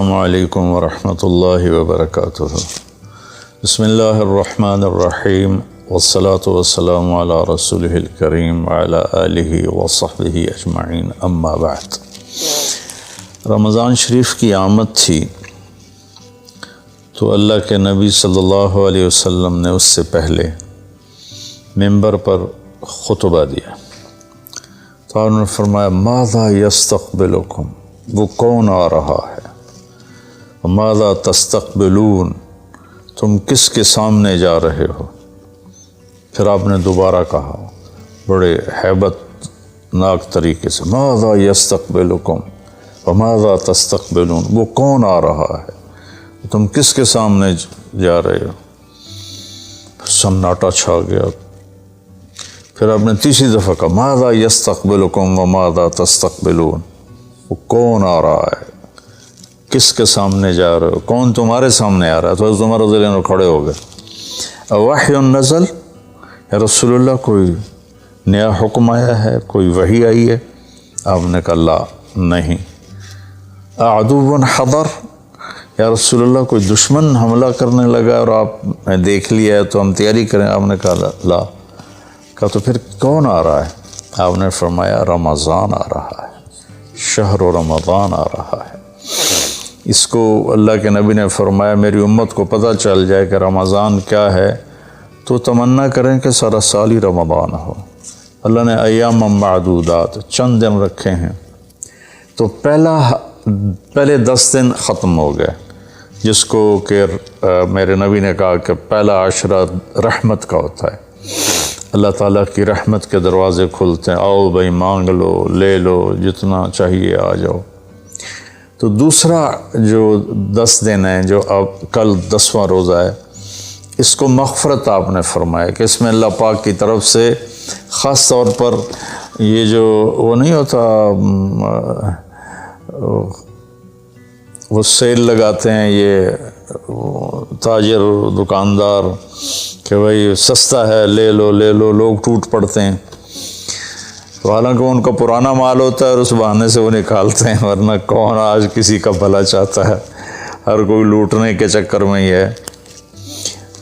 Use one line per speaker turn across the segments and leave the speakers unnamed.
السلام علیکم ورحمۃ اللہ وبرکاتہ۔ بسم اللہ الرحمن الرحیم والصلاة والسلام علی رسولہ الکریم وعلی آلہ وصحبہ اجمعین، اما بعد۔ رمضان شریف کی آمد تھی تو اللہ کے نبی صلی اللہ علیہ وسلم نے اس سے پہلے ممبر پر خطبہ دیا تو انہوں نے فرمایا ماذا یستقبلکم، وہ کون آ رہا ہے، ماذا تستقبلون، تم کس کے سامنے جا رہے ہو۔ پھر آپ نے دوبارہ کہا بڑے ہیبت ناک طریقے سے ماذا یستقبلکم وماذا تستقبلون، وہ کون آ رہا ہے، تم کس کے سامنے جا رہے ہو۔ سناٹا چھا گیا۔ پھر آپ نے تیسری دفعہ کہا ماذا یستقبلکم وماذا تستقبلون، وہ کون آ رہا ہے، کس کے سامنے جا رہے ہو، کون تمہارے سامنے آ رہا ہے۔ تو حضرت عمر رضی اللہ عنہ کھڑے ہو گئے، وحی نزل، یا رسول اللہ کوئی نیا حکم آیا ہے، کوئی وحی آئی ہے۔ آپ نے کہا لا، نہیں۔ عدو حضر، یا رسول اللہ کوئی دشمن حملہ کرنے لگا اور آپ نے دیکھ لیا ہے تو ہم تیاری کریں۔ آپ نے کہا لا۔ کہا تو پھر کون آ رہا ہے؟ آپ نے فرمایا رمضان آ رہا ہے، شہر رمضان آ رہا ہے۔ اس کو اللہ کے نبی نے فرمایا میری امت کو پتہ چل جائے کہ رمضان کیا ہے تو تمنا کریں کہ سارا سال ہی رمضان ہو۔ اللہ نے ایام معدودات، چند دن رکھے ہیں، تو پہلے 10 دن ختم ہو گئے، جس کو کہ میرے نبی نے کہا کہ پہلا عشرہ رحمت کا ہوتا ہے، اللہ تعالیٰ کی رحمت کے دروازے کھلتے ہیں، آؤ بھائی مانگ لو، لے لو، جتنا چاہیے آ جاؤ۔ تو دوسرا جو 10 دن ہیں، جو اب کل 10واں روزہ ہے، اس کو مغفرت آپ نے فرمایا کہ اس میں اللہ پاک کی طرف سے خاص طور پر یہ جو وہ نہیں ہوتا، وہ سیل لگاتے ہیں یہ تاجر دکاندار کہ بھائی سستا ہے، لے لو لے لو، لوگ ٹوٹ پڑتے ہیں۔ تو حالانکہ ان کا پرانا مال ہوتا ہے اور اس بہانے سے وہ نکالتے ہیں، ورنہ کون آج کسی کا بھلا چاہتا ہے، ہر کوئی لوٹنے کے چکر میں ہی ہے۔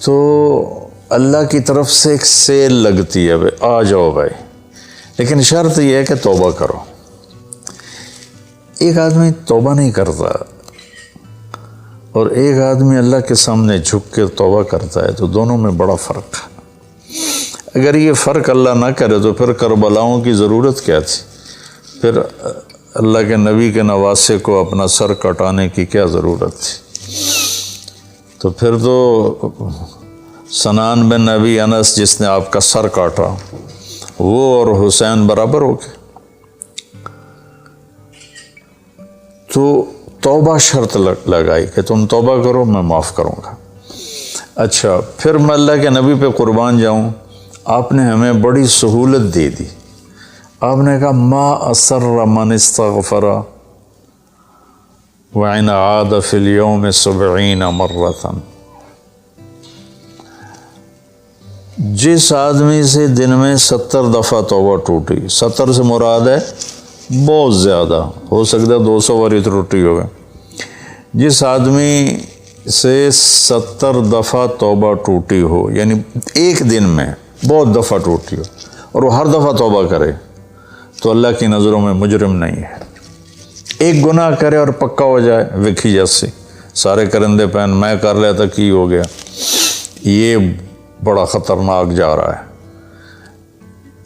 تو اللہ کی طرف سے ایک سیل لگتی ہے، بھائی آ جاؤ بھائی، لیکن شرط یہ ہے کہ توبہ کرو۔ ایک آدمی توبہ نہیں کرتا اور ایک آدمی اللہ کے سامنے جھک کے توبہ کرتا ہے، تو دونوں میں بڑا فرق ہے۔ اگر یہ فرق اللہ نہ کرے تو پھر کربلاؤں کی ضرورت کیا تھی، پھر اللہ کے نبی کے نواسے کو اپنا سر کٹانے کی کیا ضرورت تھی۔ تو پھر تو سنان بن نبی انس جس نے آپ کا سر کاٹا، وہ اور حسین برابر ہو گئے۔ تو توبہ شرط لگائی کہ تم توبہ کرو، میں معاف کروں گا۔ اچھا، پھر میں اللہ کے نبی پہ قربان جاؤں، آپ نے ہمیں بڑی سہولت دے دی۔ آپ نے کہا ما اسر من استغفر وإن عاد في اليوم 70 مرة، جس آدمی سے دن میں 70 دفعہ توبہ ٹوٹی، 70 سے مراد ہے بہت زیادہ، ہو سکتا ہے 200 باری ٹوٹی ہوگا، جس آدمی سے 70 دفعہ توبہ ٹوٹی ہو، یعنی ایک دن میں بہت دفعہ ٹوٹی ہو اور وہ ہر دفعہ توبہ کرے، تو اللہ کی نظروں میں مجرم نہیں ہے۔ ایک گناہ کرے اور پکا ہو جائے، وکھی جیسے سارے کرندے پہن میں کر لیتا کی ہو گیا، یہ بڑا خطرناک جا رہا ہے،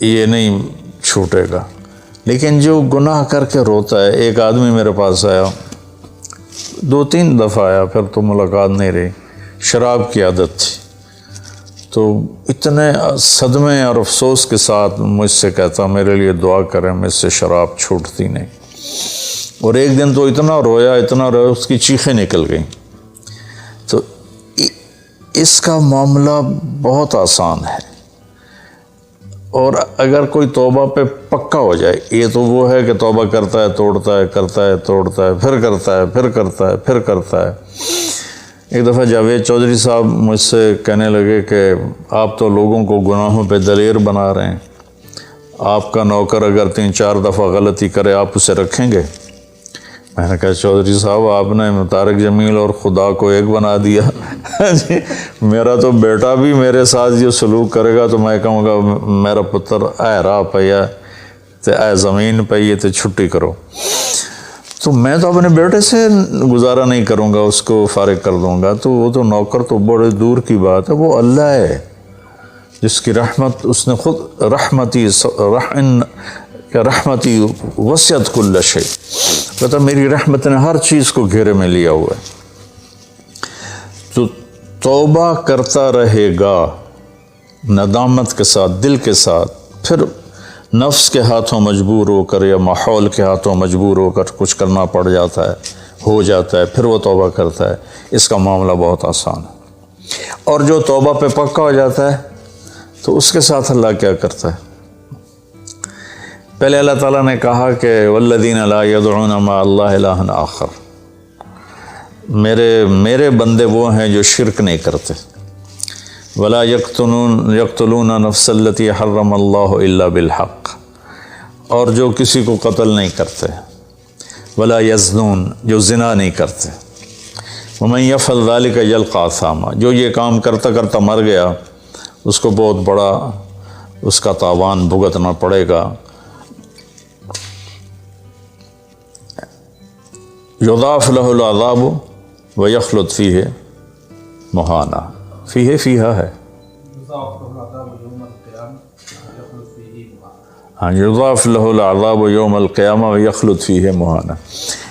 یہ نہیں چھوٹے گا۔ لیکن جو گناہ کر کے روتا ہے، ایک آدمی میرے پاس آیا، 2-3 دفعہ آیا، پھر تو ملاقات نہیں رہی، شراب کی عادت تھی، تو اتنے صدمے اور افسوس کے ساتھ مجھ سے کہتا میرے لیے دعا کریں، مجھ سے شراب چھوٹتی نہیں۔ اور ایک دن تو اتنا رویا اس کی چیخیں نکل گئیں۔ تو اس کا معاملہ بہت آسان ہے، اور اگر کوئی توبہ پہ پکا ہو جائے، یہ تو وہ ہے کہ توبہ کرتا ہے توڑتا ہے، کرتا ہے توڑتا ہے، پھر کرتا ہے، پھر کرتا ہے، پھر کرتا ہے۔ ایک دفعہ جاوید چودھری صاحب مجھ سے کہنے لگے کہ آپ تو لوگوں کو گناہوں پہ دلیر بنا رہے ہیں، آپ کا نوکر اگر 3-4 دفعہ غلطی کرے آپ اسے رکھیں گے؟ میں نے کہا چودھری صاحب آپ نے طارق جمیل اور خدا کو ایک بنا دیا جی میرا تو بیٹا بھی میرے ساتھ یہ سلوک کرے گا تو میں کہوں گا میرا پتر اے راہ پیا تے اے زمین پئی تے چھٹی کرو، تو میں تو اپنے بیٹے سے گزارا نہیں کروں گا، اس کو فارغ کر دوں گا، تو وہ تو نوکر تو بڑے دور کی بات ہے، وہ اللہ ہے جس کی رحمت اس نے خود رحمتی وسعت کل شیء، کہتا میری رحمت نے ہر چیز کو گھیرے میں لیا ہوا ہے۔ تو توبہ کرتا رہے گا ندامت کے ساتھ، دل کے ساتھ، پھر نفس کے ہاتھوں مجبور ہو کر یا ماحول کے ہاتھوں مجبور ہو کر کچھ کرنا پڑ جاتا ہے، ہو جاتا ہے، پھر وہ توبہ کرتا ہے، اس کا معاملہ بہت آسان ہے۔ اور جو توبہ پہ پکا ہو جاتا ہے تو اس کے ساتھ اللہ کیا کرتا ہے؟ پہلے اللہ تعالیٰ نے کہا کہ والذین لا یدعون مع اللہ الہا آخر، میرے بندے وہ ہیں جو شرک نہیں کرتے، ولا یقتلون نفس التی حرم اللہ الا بالحق، اور جو کسی کو قتل نہیں کرتے، ولا یزنون، جو زنا نہیں کرتے، ومن یفعل ذلک یلقی اثاما، جو یہ کام کرتا کرتا مر گیا اس کو بہت بڑا اس کا تاوان بھگتنا پڑے گا۔ یضاعف لہ العذاب ویخلد فیہ مہانا، فیہا ہے، ہاں یضاعف لہ العذاب یوم القیامہ ویخلد فیہ مہانا،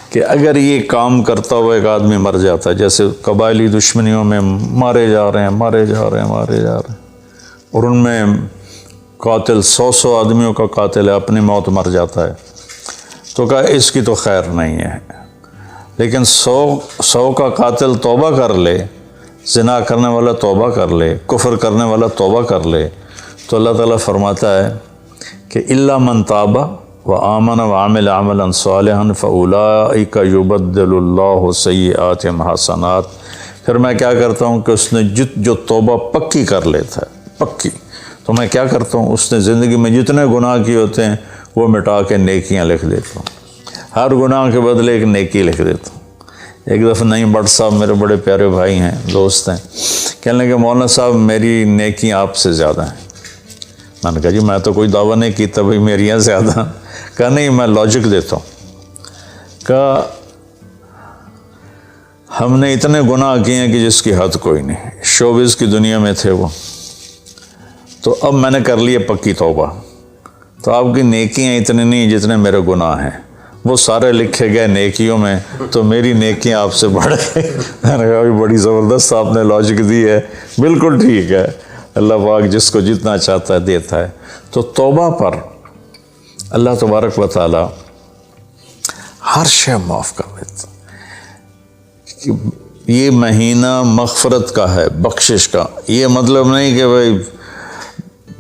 کہ اگر یہ کام کرتا ہوا ایک آدمی مر جاتا ہے، جیسے قبائلی دشمنیوں میں مارے جا رہے ہیں اور ان میں قاتل 100 آدمیوں کا قاتل ہے، اپنی موت مر جاتا ہے، تو کہا اس کی تو خیر نہیں ہے، لیکن 100 کا قاتل توبہ کر لے، زنا کرنے والا توبہ کر لے، کفر کرنے والا توبہ کر لے، تو اللہ تعالیٰ فرماتا ہے کہ الا من تاب وآمن وعمل عملا صالحا فاولئک یبدل اللہ سیئاتہم حسنات، پھر میں کیا کرتا ہوں کہ اس نے جو توبہ پکی کر لیتا ہے، پکی، تو میں کیا کرتا ہوں اس نے زندگی میں جتنے گناہ کیے ہوتے ہیں وہ مٹا کے نیکیاں لکھ دیتا ہوں، ہر گناہ کے بدلے ایک نیکی لکھ دیتا ہوں۔ ایک دفعہ نعیم بٹ صاحب میرے بڑے پیارے بھائی ہیں، دوست ہیں، کہنے لگے مولانا صاحب میری نیکیاں آپ سے زیادہ ہیں۔ میں نے کہا جی میں تو کوئی دعویٰ نہیں کیتا بھائی میریاں زیادہ، کہا نہیں میں لاجک دیتا ہوں، کہا ہم نے اتنے گناہ کیے ہیں کہ جس کی حد کوئی نہیں، شوبز کی دنیا میں تھے وہ، تو اب میں نے کر لیے پکی توبہ، تو آپ کی نیکیاں اتنے نہیں جتنے میرے گناہ ہیں، وہ سارے لکھے گئے نیکیوں میں، تو میری نیکیاں آپ سے بڑھ گئی۔ میں نے کہا بڑی زبردست آپ نے لاجک دی ہے، بالکل ٹھیک ہے، اللہ پاک جس کو جتنا چاہتا ہے دیتا ہے۔ تو توبہ پر اللہ تبارک و تعالی ہر شے معاف کر دیتا، یہ مہینہ مغفرت کا ہے، بخشش کا، یہ مطلب نہیں کہ بھائی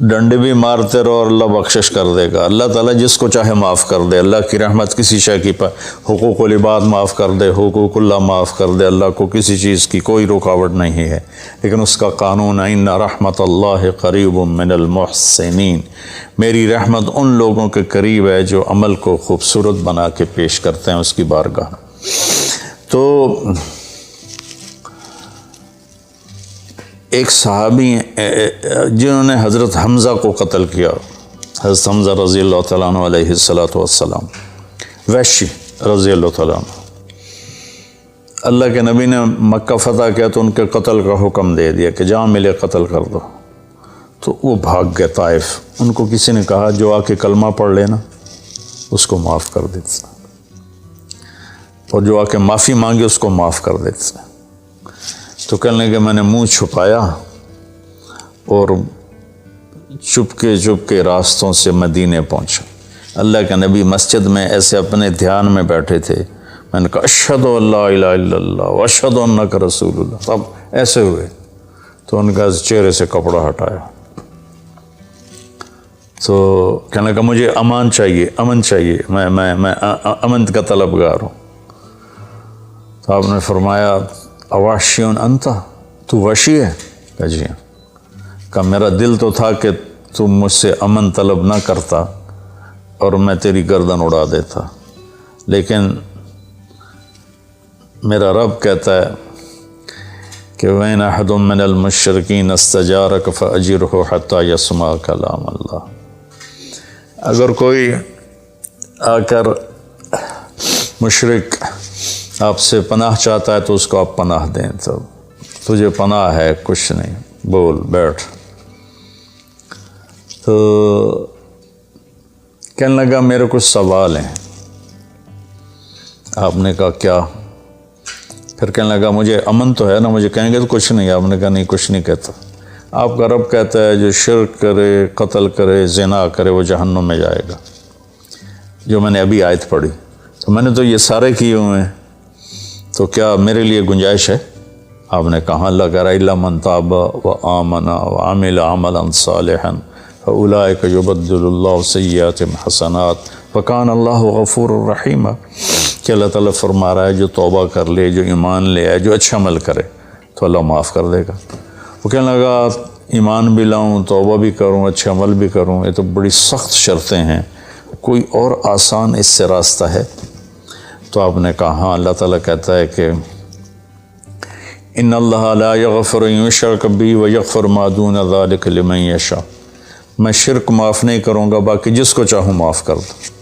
ڈنڈے بھی مارتے رہو اور اللہ بخشش کر دے گا، اللہ تعالیٰ جس کو چاہے معاف کر دے، اللہ کی رحمت کسی شے کی حقوق العباد معاف کر دے، حقوق اللہ معاف کر دے، اللہ کو کسی چیز کی کوئی رکاوٹ نہیں ہے، لیکن اس کا قانون ہے ان رحمت اللہ قریب من المحسنین، میری رحمت ان لوگوں کے قریب ہے جو عمل کو خوبصورت بنا کے پیش کرتے ہیں اس کی بارگاہ۔ تو ایک صحابی جنہوں نے حضرت حمزہ کو قتل کیا، حضرت حمزہ رضی اللہ تعالیٰ عنہ علیہ السلام، وحشی رضی اللہ تعالیٰ عنہ، اللہ کے نبی نے مکہ فتح کیا تو ان کے قتل کا حکم دے دیا کہ جہاں ملے قتل کر دو، تو وہ بھاگ گئے طائف، ان کو کسی نے کہا جو آ کے کلمہ پڑھ لینا اس کو معاف کر دیتا، اور جو آ کے معافی مانگے اس کو معاف کر دیتا۔ تو کہنے کہ میں نے منہ چھپایا اور چپ کے راستوں سے مدینے پہنچا، اللہ کے نبی مسجد میں ایسے اپنے دھیان میں بیٹھے تھے، میں نے کہا اشہد ان لا الہ الا اللہ واشہد انک رسول اللہ، تب ایسے ہوئے، تو ان کا چہرے سے کپڑا ہٹایا، تو کہنے کہ مجھے امن چاہیے، میں امن کا طلبگار ہوں۔ تو آپ نے فرمایا اواشیون انتا، تو وحشی ہے؟ کہا جی ہاں۔ کہا میرا دل تو تھا کہ تم مجھ سے امن طلب نہ کرتا اور میں تیری گردن اڑا دیتا، لیکن میرا رب کہتا ہے کہ وَإِنْ أَحَدٌ مِّنَ الْمُشْرِكِينَ اسْتَجَارَكَ فَأَجِرْهُ حَتَّى يَسْمَعَ كَلَامَ اللَّهِ۔ اگر کوئی آ کر مشرک آپ سے پناہ چاہتا ہے تو اس کو آپ پناہ دیں، تو تجھے پناہ ہے، کچھ نہیں، بول بیٹھ۔ تو کہنے لگا میرے کچھ سوال ہیں۔ آپ نے کہا کیا؟ پھر کہنے لگا مجھے امن تو ہے نا، مجھے کہیں گے تو کچھ نہیں۔ آپ نے کہا نہیں، کچھ نہیں کہتا۔ آپ کا رب کہتا ہے جو شرک کرے، قتل کرے، زنا کرے، وہ جہنم میں جائے گا، جو میں نے ابھی آیت پڑھی۔ تو میں نے تو یہ سارے کیے ہوئے ہیں، تو کیا میرے لیے گنجائش ہے؟ آپ نے کہا اللہ کہہ رہا الا من تاب وآمن وعمل عملا صالحا فاولئک یبدل اللہ سیئاتہم حسنات وکان اللہ غفور الرحیم، کہ اللہ تعالیٰ فرما رہا ہے جو توبہ کر لے، جو ایمان لے آئے، جو اچھا عمل کرے تو اللہ معاف کر دے گا۔ وہ کہنے لگا ایمان بھی لاؤں، توبہ بھی کروں، اچھا عمل بھی کروں، یہ تو بڑی سخت شرطیں ہیں، کوئی اور آسان اس سے راستہ ہے؟ تو آپ نے کہا ہاں، اللہ تعالیٰ کہتا ہے کہ ان اللہ لا یغفر ان یشرک بہ ویغفر ما دون ذلک لمن یشاء، میں شرک معاف نہیں کروں گا، باقی جس کو چاہوں معاف کر دوں۔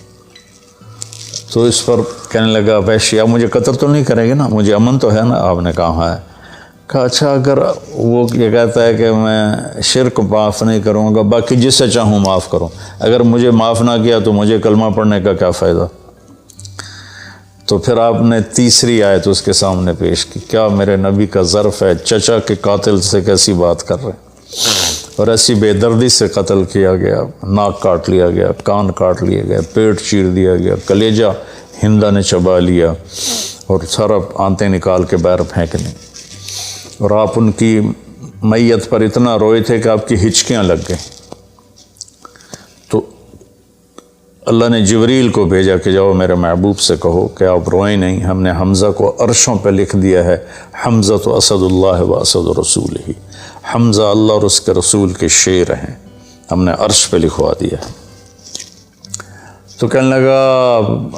تو اس پر کہنے لگا وحشی آپ مجھے قتل تو نہیں کریں گے نا، مجھے امن تو ہے نا؟ آپ نے کہا ہے۔ کہا اچھا اگر وہ یہ کہتا ہے کہ میں شرک معاف نہیں کروں گا، باقی جس سے چاہوں معاف کروں، اگر مجھے معاف نہ کیا تو مجھے کلمہ پڑھنے کا کیا فائدہ؟ تو پھر آپ نے تیسری آیت اس کے سامنے پیش کی، کیا میرے نبی کا ظرف ہے چچا کے قاتل سے کیسی بات کر رہے ہیں، اور ایسی بے دردی سے قتل کیا گیا، ناک کاٹ لیا گیا، کان کاٹ لیے گئے، پیٹ چیر دیا گیا، کلیجہ ہندا نے چبا لیا اور سارا آنتیں نکال کے باہر پھینکنے، اور آپ ان کی میت پر اتنا روئے تھے کہ آپ کی ہچکیاں لگ گئیں۔ تو اللہ نے جبریل کو بھیجا کہ جاؤ میرے محبوب سے کہو کہ آپ روئیں نہیں، ہم نے حمزہ کو عرشوں پہ لکھ دیا ہے، حمزہ تو اسد اللہ و اسد رسول ہی، حمزہ اللہ اور اس کے رسول کے شیر ہیں، ہم نے عرش پہ لکھوا دیا ہے۔ تو کہنے لگا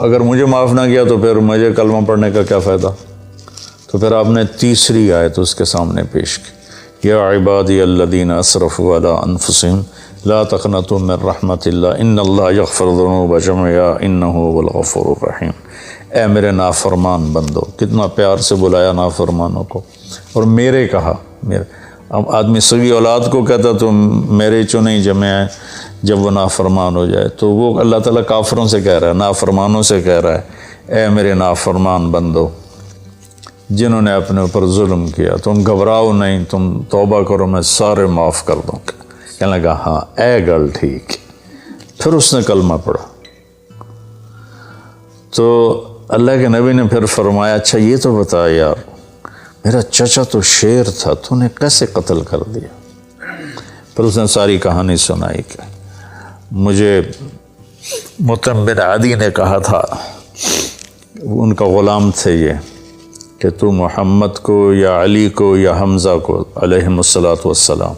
اگر مجھے معاف نہ کیا تو پھر مجھے کلمہ پڑھنے کا کیا فائدہ؟ تو پھر آپ نے تیسری آیت اس کے سامنے پیش کی، یا عبادی الذین اسرفوا علی انفسہم لا تقنطوا من رحمت اللہ ان اللہ یغفر الذنوب جميعا انہ هو الغفور الرحیم۔ اے میرے نافرمان بندو، کتنا پیار سے بلایا نافرمانوں کو، اور میرے کہا، میرے اب آدمی سگی اولاد کو کہتا تو میرے چو نہیں جمع ہے جب وہ نافرمان ہو جائے، تو وہ اللہ تعالیٰ کافروں سے کہہ رہا ہے، نافرمانوں سے کہہ رہا ہے اے میرے نافرمان بندو جنہوں نے اپنے اوپر ظلم کیا، تم گھبراؤ نہیں، تم توبہ کرو، میں سارے معاف کر دوں گا۔ کہنے لگا ہاں اے گل ٹھیک۔ پھر اس نے کلمہ پڑھا تو اللہ کے نبی نے پھر فرمایا اچھا یہ تو بتا یار، میرا چچا تو شیر تھا، تو نے کیسے قتل کر دیا؟ پھر اس نے ساری کہانی سنائی کہ مجھے مطعم بن عدی نے کہا تھا، ان کا غلام تھے یہ، کہ تو محمد کو یا علی کو یا حمزہ کو علیہم الصلاۃ والسلام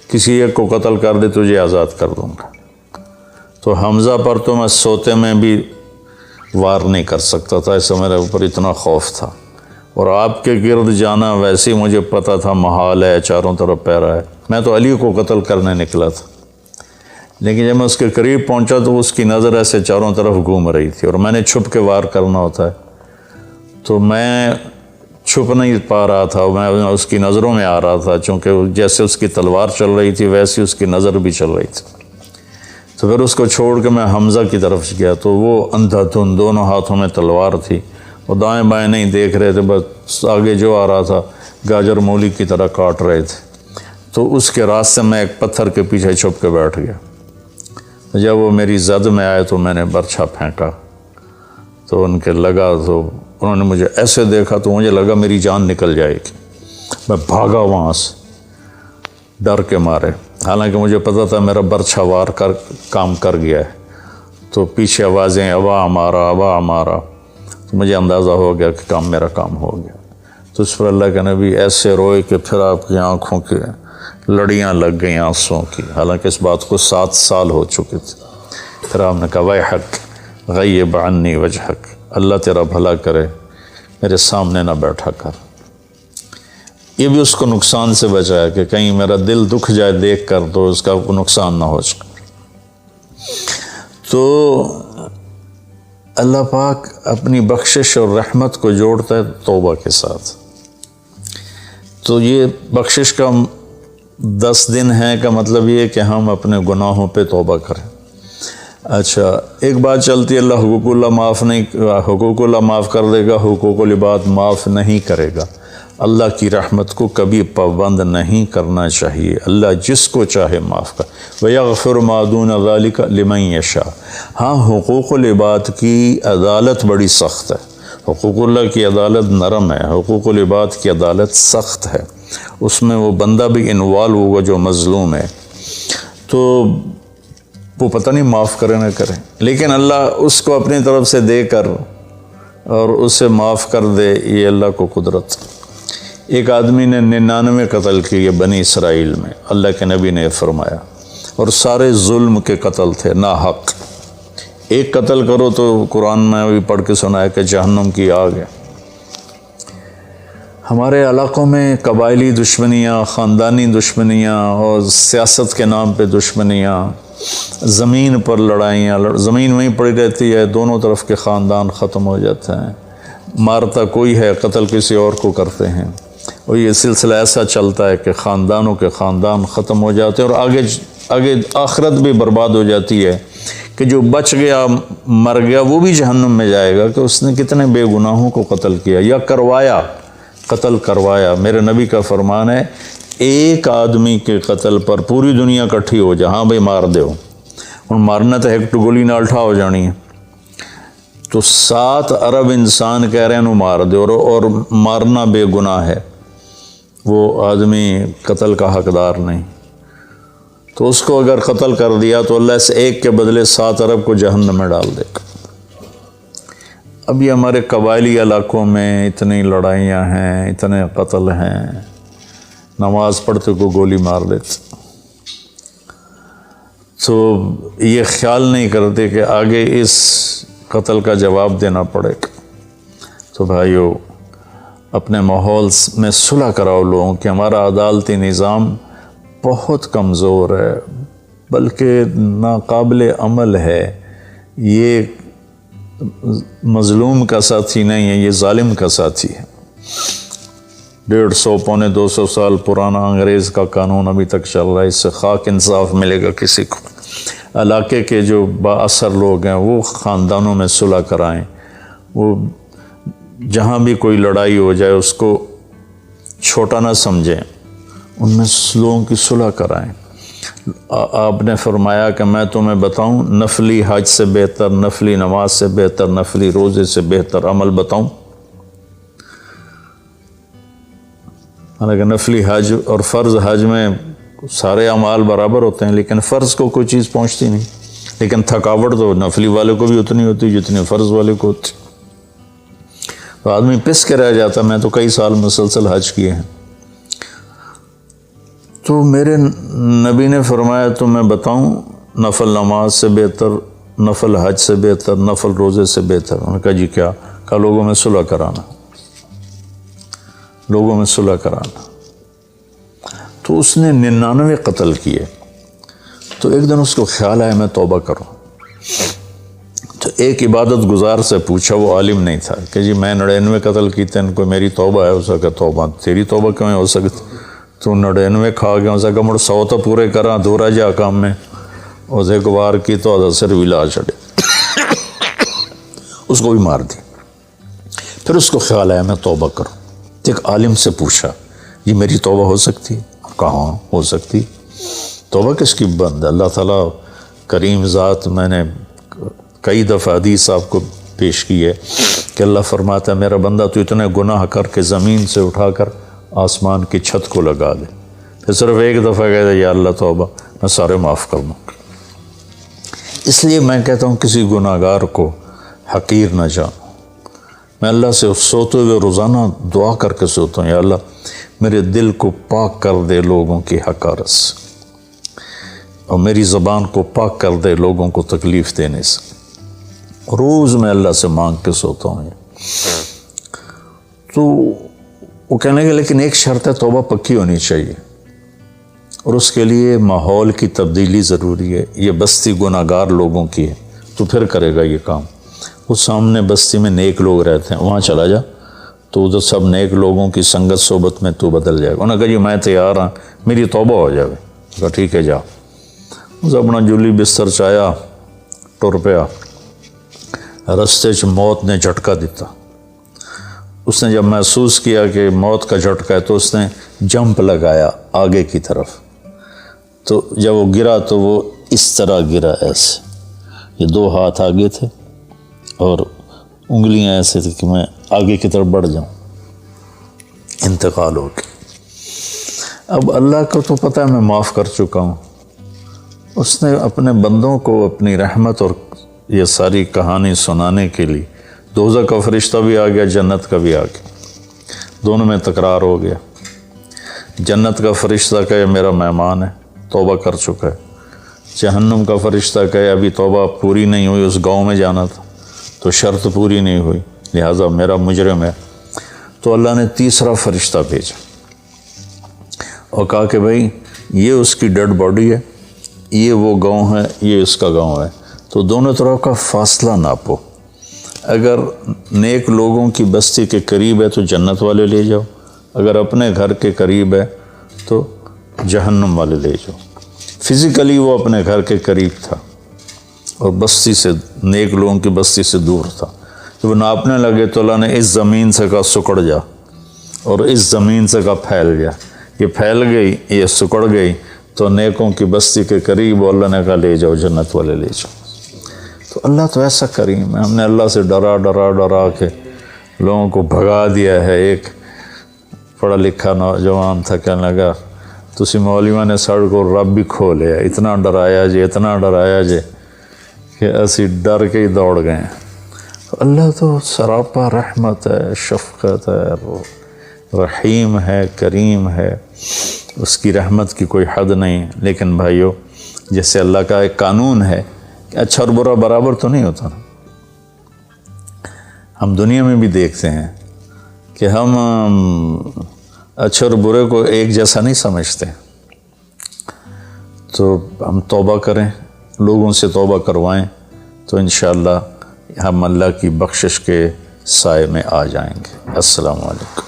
کسی ایک کو قتل کر دے تجھے آزاد کر دوں گا۔ تو حمزہ پر تو میں سوتے میں بھی وار نہیں کر سکتا تھا، اس سے میرے اوپر اتنا خوف تھا، اور آپ کے گرد جانا ویسے ہی مجھے پتہ تھا محال ہے، چاروں طرف پیرا ہے، میں تو علی کو قتل کرنے نکلا تھا، لیکن جب میں اس کے قریب پہنچا تو اس کی نظر ایسے چاروں طرف گھوم رہی تھی، اور میں نے چھپ کے وار کرنا ہوتا ہے، تو میں چھپ نہیں پا رہا تھا، میں اس کی نظروں میں آ رہا تھا، چونکہ جیسے اس کی تلوار چل رہی تھی ویسے اس کی نظر بھی چل رہی تھی۔ تو پھر اس کو چھوڑ کے میں حمزہ کی طرف گیا تو وہ اندھا دھند، دونوں ہاتھوں میں تلوار تھی، وہ دائیں بائیں نہیں دیکھ رہے تھے، بس آگے جو آ رہا تھا گاجر مولی کی طرح کاٹ رہے تھے۔ تو اس کے راستے میں ایک پتھر کے پیچھے چھپ کے بیٹھ گیا، جب وہ میری زد میں آئے تو میں نے برچھا پھینکا، تو ان کے لگا، تو انہوں نے مجھے ایسے دیکھا تو مجھے لگا میری جان نکل جائے گی، میں بھاگا وہاں سے ڈر کے مارے، حالانکہ مجھے پتہ تھا میرا برچھا وار کر کام کر گیا ہے، تو پیچھے آوازیں ابا ہمارا ابا ہمارا، تو مجھے اندازہ ہو گیا کہ میرا کام ہو گیا۔ تو اس پر اللہ کے نبی ایسے روئے کہ پھر آپ کی آنکھوں کی لڑیاں لگ گئیں آنسوں کی، حالانکہ اس بات کو 7 سال ہو چکے تھے۔ پھر آپ نے کہا ویحک غیب عنی وجہک، اللہ تیرا بھلا کرے میرے سامنے نہ بیٹھا کر۔ یہ بھی اس کو نقصان سے بچایا کہ کہیں میرا دل دکھ جائے دیکھ کر تو اس کا نقصان نہ ہو جائے۔ تو اللہ پاک اپنی بخشش اور رحمت کو جوڑتا ہے توبہ کے ساتھ۔ تو یہ بخشش کا 10 دن ہے کا مطلب یہ ہے کہ ہم اپنے گناہوں پہ توبہ کریں۔ اچھا، ایک بات چلتی ہے، اللہ حقوق اللہ معاف کر دے گا، حقوق العباد معاف نہیں کرے گا۔ اللہ کی رحمت کو کبھی پابند نہیں کرنا چاہیے، اللہ جس کو چاہے معاف کر۔ وَيَغْفِرُ مَا دُونَ ذَلِكَ لِمَن يَشَاءُ۔ ہاں، حقوق العباد کی عدالت بڑی سخت ہے، حقوق اللہ کی عدالت نرم ہے، حقوق العباد کی عدالت سخت ہے، اس میں وہ بندہ بھی انوالو ہوگا جو مظلوم ہے، تو وہ پتہ نہیں معاف کرے نہ کرے، لیکن اللہ اس کو اپنی طرف سے دے کر اور اسے معاف کر دے، یہ اللہ کو قدرت۔ ایک آدمی نے 99 قتل کیے بنی اسرائیل میں، اللہ کے نبی نے فرمایا، اور سارے ظلم کے قتل تھے، ناحق۔ ایک قتل کرو تو قرآن میں بھی پڑھ کے سنایا کہ جہنم کی آگ ہے۔ ہمارے علاقوں میں قبائلی دشمنیاں، خاندانی دشمنیاں اور سیاست کے نام پہ دشمنیاں، زمین پر لڑائیاں، زمین وہیں پڑی رہتی ہے، دونوں طرف کے خاندان ختم ہو جاتے ہیں، مارتا کوئی ہے، قتل کسی اور کو کرتے ہیں، اور یہ سلسلہ ایسا چلتا ہے کہ خاندانوں کے خاندان ختم ہو جاتے ہیں، اور آگے آخرت بھی برباد ہو جاتی ہے کہ جو بچ گیا مر گیا وہ بھی جہنم میں جائے گا کہ اس نے کتنے بے گناہوں کو قتل کیا یا کروایا، قتل کروایا۔ میرے نبی کا فرمان ہے، ایک آدمی کے قتل پر پوری دنیا اکٹھی ہو جائے، ہاں بھائی مار دیو، اور مارنا تو ایک گولی نال ٹھا ہو جانی ہے، تو 7 ارب انسان کہہ رہے ہیں انہوں مار دے، اور مارنا بے گناہ ہے، وہ آدمی قتل کا حقدار نہیں، تو اس کو اگر قتل کر دیا تو اللہ اس ایک کے بدلے 7 ارب کو جہنم میں ڈال دے گا۔ اب یہ ہمارے قبائلی علاقوں میں اتنی لڑائیاں ہیں، اتنے قتل ہیں، نماز پڑھتے کو گولی مار دیتے، تو یہ خیال نہیں کرتے کہ آگے اس قتل کا جواب دینا پڑے گا۔ تو بھائیو، اپنے ماحول میں صلح کراؤ لوگوں کہ ہمارا عدالتی نظام بہت کمزور ہے، بلکہ ناقابل عمل ہے، یہ مظلوم کا ساتھی نہیں ہے، یہ ظالم کا ساتھی ہے۔ 150 پونے 200 سال پرانا انگریز کا قانون ابھی تک چل رہا ہے، اس سے خاک انصاف ملے گا کسی کو۔ علاقے کے جو با اثر لوگ ہیں وہ خاندانوں میں صلح کرائیں، وہ جہاں بھی کوئی لڑائی ہو جائے اس کو چھوٹا نہ سمجھیں، ان میں لوگوں کی صلح کرائیں۔ آپ نے فرمایا کہ میں تمہیں بتاؤں، نفلی حج سے بہتر، نفلی نماز سے بہتر، نفلی روزے سے بہتر عمل بتاؤں؟ حالانکہ نفلی حج اور فرض حج میں سارے اعمال برابر ہوتے ہیں، لیکن فرض کو کوئی چیز پہنچتی نہیں، لیکن تھکاوٹ تو نفلی والے کو بھی اتنی ہوتی جتنی فرض والے کو ہوتی، تو آدمی پس کے رہ جاتا۔ میں تو کئی سال مسلسل حج کیے ہیں، تو میرے نبی نے فرمایا تو میں بتاؤں، نفل نماز سے بہتر، نفل حج سے بہتر، نفل روزے سے بہتر؟ انہوں نے کہا جی کیا؟ کہا لوگوں میں صلح کرانا، لوگوں میں صلح کرانا۔ تو اس نے 99 قتل کیے، تو ایک دن اس کو خیال آیا میں توبہ کروں، تو ایک عبادت گزار سے پوچھا، وہ عالم نہیں تھا، کہ جی میں 99 قتل کیتے ہیں، کوئی میری توبہ ہے؟ اس کا توبہ تیری توبہ کیوں ہو سکتی؟ تو 99 کھا گیا، اس کا مڑ 100 تو پورے کرا، دورا جا کام میں، اس ایک بار کی تو اثر بھی لا چڑے، اس کو بھی مار دی۔ پھر اس کو خیال آیا میں توبہ کروں، ایک عالم سے پوچھا جی میری توبہ ہو سکتی؟ کہاں ہو سکتی؟ توبہ کس کی بند ہے؟ اللہ تعالیٰ کریم ذات، میں نے کئی دفعہ حدیث آپ کو پیش کی ہے کہ اللہ فرماتا ہے میرا بندہ تو اتنے گناہ کر کے زمین سے اٹھا کر آسمان کی چھت کو لگا دے، پھر صرف ایک دفعہ کہتا ہے یا اللہ توبہ، میں سارے معاف کر دوں گا۔ اس لیے میں کہتا ہوں کسی گناہ گار کو حقیر نہ جانو۔ میں اللہ سے سوتے ہوئے روزانہ دعا کر کے سوتا ہوں، یا اللہ میرے دل کو پاک کر دے لوگوں کی حقارت سے، اور میری زبان کو پاک کر دے لوگوں کو تکلیف دینے سے۔ روز میں اللہ سے مانگ کے سوتا ہوں۔ تو وہ کہنے لگے لیکن ایک شرط ہے، توبہ پکی ہونی چاہیے، اور اس کے لیے ماحول کی تبدیلی ضروری ہے، یہ بستی گناہ گار لوگوں کی ہے، تو پھر کرے گا یہ کام۔ وہ سامنے بستی میں نیک لوگ رہتے ہیں، وہاں چلا جا، تو ادھر سب نیک لوگوں کی سنگت صحبت میں تو بدل جائے گا۔ انہوں نے کہا جی میں تیار ہوں، میری توبہ ہو جائے۔ کہا ٹھیک ہے جا۔ اس اپنا جولی بستر چایا، ٹر پیا، رستے چ موت نے جھٹکا دیتا۔ اس نے جب محسوس کیا کہ موت کا جھٹکا ہے تو اس نے جمپ لگایا آگے کی طرف، تو جب وہ گرا تو وہ اس طرح گرا ایسے، یہ دو ہاتھ آگے تھے اور انگلیاں ایسے تھی کہ میں آگے کی طرف بڑھ جاؤں، انتقال ہو گیا۔ اب اللہ کو تو پتہ ہے میں معاف کر چکا ہوں، اس نے اپنے بندوں کو اپنی رحمت اور یہ ساری کہانی سنانے کے لیے دوزخ کا فرشتہ بھی آ گیا، جنت کا بھی آ گیا، دونوں میں تکرار ہو گیا۔ جنت کا فرشتہ کہے میرا مہمان ہے، توبہ کر چکا ہے۔ جہنم کا فرشتہ کہے ابھی توبہ پوری نہیں ہوئی، اس گاؤں میں جانا تھا تو شرط پوری نہیں ہوئی، لہٰذا میرا مجرم ہے۔ تو اللہ نے تیسرا فرشتہ بھیجا اور کہا کہ بھائی یہ اس کی ڈیڈ باڈی ہے، یہ وہ گاؤں ہے، یہ اس کا گاؤں ہے، تو دونوں طرف کا فاصلہ ناپو، اگر نیک لوگوں کی بستی کے قریب ہے تو جنت والے لے جاؤ، اگر اپنے گھر کے قریب ہے تو جہنم والے لے جاؤ۔ فزیکلی وہ اپنے گھر کے قریب تھا اور بستی سے، نیک لوگوں کی بستی سے دور تھا۔ جب وہ ناپنے لگے تو اللہ نے اس زمین سے کہا سکڑ جا، اور اس زمین سے کہا پھیل جا، یہ پھیل گئی، یہ سکڑ گئی تو نیکوں کی بستی کے قریب، اللہ نے کہا لے جاؤ، جنت والے لے جاؤ۔ تو اللہ تو ایسا کریم ہے، ہم نے اللہ سے ڈرا ڈرا ڈرا کے لوگوں کو بھگا دیا ہے۔ ایک پڑھا لکھا نوجوان تھا، کہنے لگا تسی مولویوں نے ساڑھ کو رب بھی کھو لیا، اتنا ڈرایا جے، اتنا ڈرایا جے کہ اسی ڈر کے ہی دوڑ گئے ہیں۔ اللہ تو سراپا رحمت ہے، شفقت ہے، رحیم ہے، کریم ہے، اس کی رحمت کی کوئی حد نہیں۔ لیکن بھائیو، جیسے اللہ کا ایک قانون ہے کہ اچھا اور برا برابر تو نہیں ہوتا نا۔ ہم دنیا میں بھی دیکھتے ہیں کہ ہم اچھے اور برے کو ایک جیسا نہیں سمجھتے، تو ہم توبہ کریں، لوگوں سے توبہ کروائیں، تو انشاءاللہ ہم اللہ کی بخشش کے سائے میں آ جائیں گے۔ السلام علیکم۔